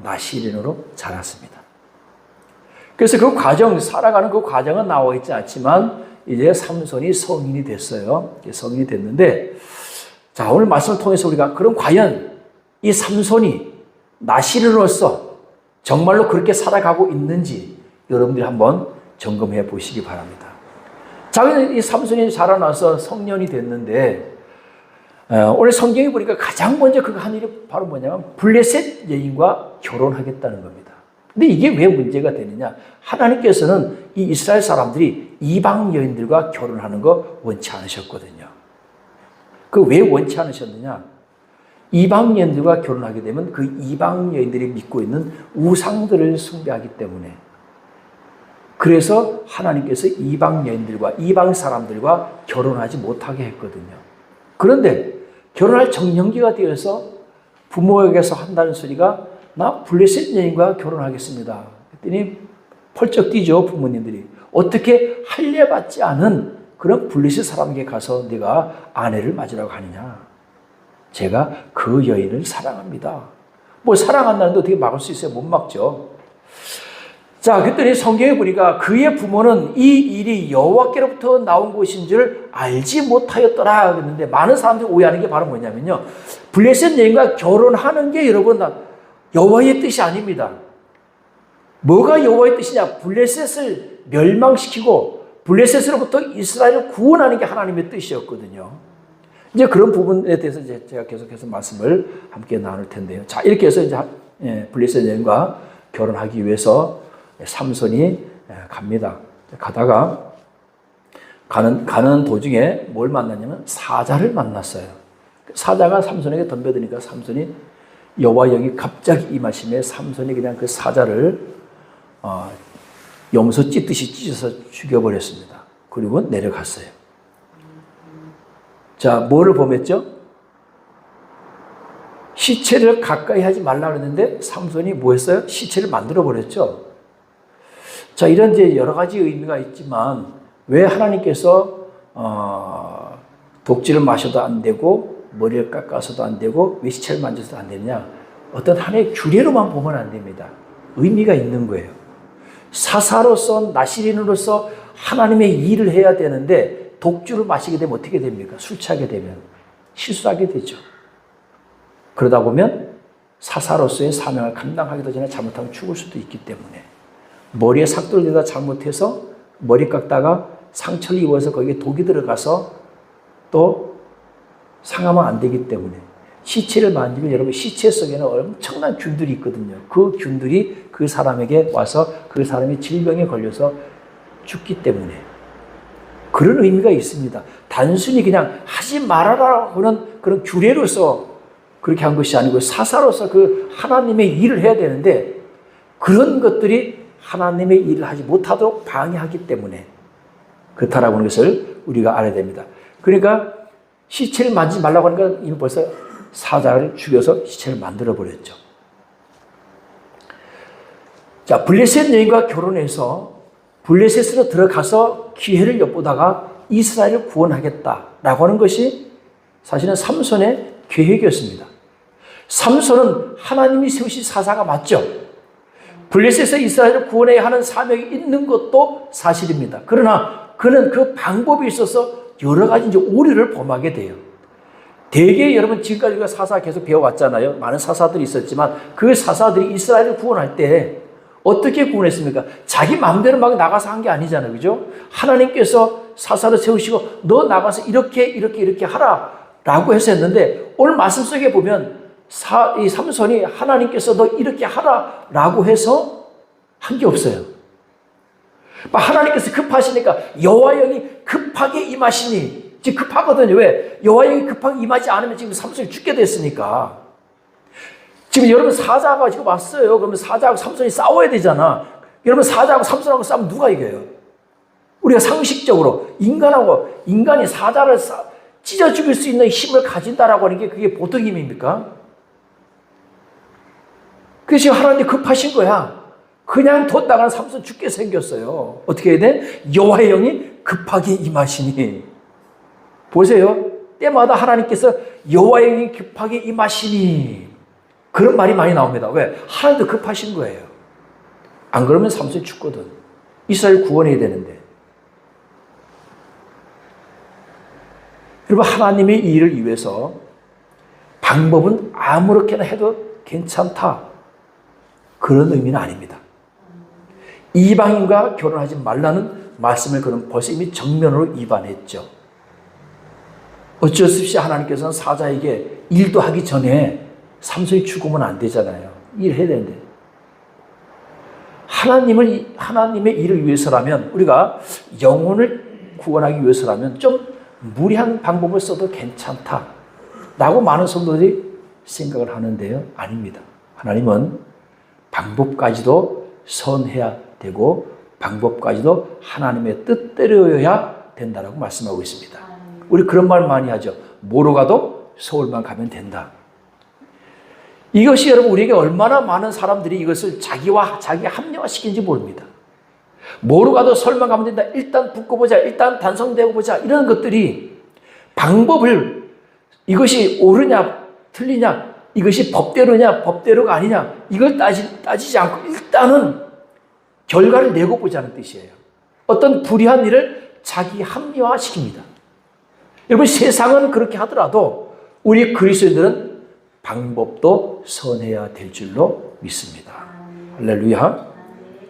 나시린으로 자랐습니다. 그래서 그 과정, 살아가는 그 과정은 나와 있지 않지만 이제 삼손이 성인이 됐어요. 성인이 됐는데, 자, 오늘 말씀을 통해서 우리가 그럼 과연 이 삼손이 나시린으로서 정말로 그렇게 살아가고 있는지 여러분들이 한번 점검해 보시기 바랍니다. 자, 이 삼손이 자라나서 성년이 됐는데, 오늘 성경에 보니까 가장 먼저 그가 한 일이 바로 뭐냐면 블레셋 여인과 결혼하겠다는 겁니다. 근데 이게 왜 문제가 되느냐? 하나님께서는 이 이스라엘 사람들이 이방 여인들과 결혼하는 거 원치 않으셨거든요. 그 왜 원치 않으셨느냐? 이방 여인들과 결혼하게 되면 그 이방 여인들이 믿고 있는 우상들을 숭배하기 때문에, 그래서 하나님께서 이방 여인들과 이방 사람들과 결혼하지 못하게 했거든요. 그런데 결혼할 정년기가 되어서 부모에게서 한다는 소리가 나 블레셋 여인과 결혼하겠습니다. 그랬더니 펄쩍 뛰죠, 부모님들이. 어떻게 할례 받지 않은 그런 블레셋 사람에게 가서 네가 아내를 맞으라고 하느냐. 제가 그 여인을 사랑합니다. 뭐 사랑한다는데 어떻게 막을 수 있어요? 못 막죠. 자, 그랬더니 성경에 보니까 그의 부모는 이 일이 여호와께로부터 나온 것인 줄 알지 못하였더라 그랬는데, 많은 사람들이 오해하는 게 바로 뭐냐면요, 블레셋 여인과 결혼하는 게 여러분 여호와의 뜻이 아닙니다. 뭐가 여호와의 뜻이냐? 블레셋을 멸망시키고 블레셋으로부터 이스라엘을 구원하는 게 하나님의 뜻이었거든요. 이제 그런 부분에 대해서 이제 제가 계속해서 말씀을 함께 나눌 텐데요. 자, 이렇게 해서 이제 블레셋 여인과 결혼하기 위해서 삼손이 갑니다. 가다가 가는 도중에 뭘 만났냐면 사자를 만났어요. 사자가 삼손에게 덤벼드니까 삼손이 여호와 영이 갑자기 임하심에 삼손이 그냥 그 사자를 염소 찢듯이 찢어서 죽여버렸습니다. 그리고 내려갔어요. 자, 뭐를 범했죠? 시체를 가까이 하지 말라 그랬는데 삼손이 뭐 했어요? 시체를 만들어 버렸죠. 자, 이런 이제 여러 가지 의미가 있지만 왜 하나님께서 독주를 마셔도 안 되고 머리를 깎아서도 안 되고 왜 시체를 만져서도 안 되느냐? 어떤 하나의 규례로만 보면 안 됩니다. 의미가 있는 거예요. 사사로서 나시린으로서 하나님의 일을 해야 되는데 독주를 마시게 되면 어떻게 됩니까? 술 취하게 되면 실수하게 되죠. 그러다 보면 사사로서의 사명을 감당하기도 전에 잘못하면 죽을 수도 있기 때문에, 머리에 삭도를 대다 잘못해서 머리 깎다가 상처를 입어서 거기에 독이 들어가서 또 상하면 안 되기 때문에, 시체를 만지면 여러분 시체 속에는 엄청난 균들이 있거든요. 그 균들이 그 사람에게 와서 그 사람이 질병에 걸려서 죽기 때문에 그런 의미가 있습니다. 단순히 그냥 하지 말아라고 하는 그런 규례로서 그렇게 한 것이 아니고 사사로서 그 하나님의 일을 해야 되는데 그런 것들이 하나님의 일을 하지 못하도록 방해하기 때문에 그렇다라고 하는 것을 우리가 알아야 됩니다. 그러니까 시체를 만지지 말라고 하니까 이미 벌써 사자를 죽여서 시체를 만들어 버렸죠. 자, 블레셋 여인과 결혼해서 블레셋으로 들어가서 기회를 엿보다가 이스라엘을 구원하겠다라고 하는 것이 사실은 삼손의 계획이었습니다. 삼손은 하나님이 세우신 사사가 맞죠. 블레셋에서 이스라엘을 구원해야 하는 사명이 있는 것도 사실입니다. 그러나 그는 그 방법에 있어서 여러 가지 이제 오류를 범하게 돼요. 대개 여러분 지금까지 우리가 사사 계속 배워왔잖아요. 많은 사사들이 있었지만 그 사사들이 이스라엘을 구원할 때 어떻게 구원했습니까? 자기 마음대로 막 나가서 한 게 아니잖아요. 그죠? 하나님께서 사사를 세우시고 너 나가서 이렇게 하라 라고 해서 했는데, 오늘 말씀 속에 보면 이 삼손이 하나님께서 너 이렇게 하라 라고 해서 한 게 없어요. 하나님께서 급하시니까 여호와 영이 급하게 임하시니, 지금 급하거든요. 왜? 여호와 영이 급하게 임하지 않으면 지금 삼손이 죽게 됐으니까. 지금 여러분 사자가 지금 왔어요. 그러면 사자하고 삼손이 싸워야 되잖아. 여러분 사자하고 삼손하고 싸우면 누가 이겨요? 우리가 상식적으로 인간이 사자를 찢어 죽일 수 있는 힘을 가진다라고 하는 게 그게 보통 힘입니까? 그래서 지금 하나님이 급하신 거야. 그냥 뒀다가는 삼손 죽게 생겼어요. 어떻게 해야 돼? 여호와의 영이 급하게 임하시니. 보세요. 때마다 하나님께서 여호와의 영이 급하게 임하시니. 그런 말이 많이 나옵니다. 왜? 하나님도 급하신 거예요. 안 그러면 삼손이 죽거든. 이스라엘 구원해야 되는데. 여러분, 하나님의 일을 위해서 방법은 아무렇게나 해도 괜찮다. 그런 의미는 아닙니다. 이방인과 결혼하지 말라는 말씀을 그는 벌써 이미 정면으로 위반했죠. 어쩔 수 없이 하나님께서는 사자에게 일도 하기 전에 삼손이 죽으면 안 되잖아요. 일해야 되는데. 하나님의 일을 위해서라면, 우리가 영혼을 구원하기 위해서라면 좀 무리한 방법을 써도 괜찮다 라고 많은 성도들이 생각을 하는데요. 아닙니다. 하나님은 방법까지도 선해야 되고 방법까지도 하나님의 뜻대로여야 된다라고 말씀하고 있습니다. 우리 그런 말 많이 하죠. 뭐로 가도 서울만 가면 된다. 이것이 여러분 우리에게 얼마나 많은 사람들이 이것을 자기 합리화시키는지 모릅니다. 뭐로 가도 서울만 가면 된다. 일단 붙고보자. 일단 단성되고 보자. 이런 것들이 방법을 이것이 옳으냐 틀리냐 이것이 법대로냐 법대로가 아니냐 이걸 따지지 않고 일단은 결과를 내고 보자는 뜻이에요. 어떤 불의한 일을 자기 합리화시킵니다. 여러분 세상은 그렇게 하더라도 우리 그리스도인들은 방법도 선해야 될 줄로 믿습니다. 할렐루야.